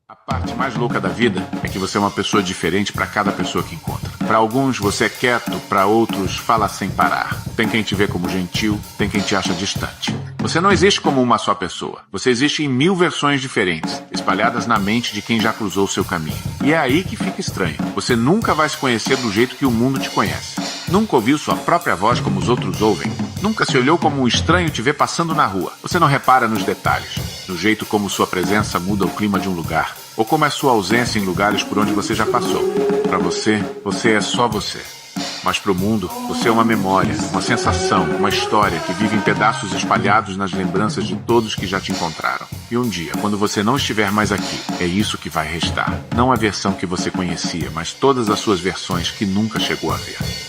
A parte mais louca da vida é que você é uma pessoa diferente para cada pessoa que encontra. Para alguns você é quieto, para outros fala sem parar. Tem quem te vê como gentil, tem quem te acha distante. Você não existe como uma só pessoa. Você existe em 1000 versões diferentes, espalhadas na mente de quem já cruzou seu caminho. E é aí que fica estranho. Você nunca vai se conhecer do jeito que o mundo te conhece. Nunca ouviu sua própria voz como os outros ouvem. Nunca se olhou como um estranho te vê passando na rua. Você não repara nos detalhes, no jeito como sua presença muda o clima de um lugar, ou como é sua ausência em lugares por onde você já passou. Para você, você é só você. Mas para o mundo, você é uma memória, uma sensação, uma história que vive em pedaços espalhados nas lembranças de todos que já te encontraram. E um dia, quando você não estiver mais aqui, é isso que vai restar. Não a versão que você conhecia, mas todas as suas versões que nunca chegou a ver.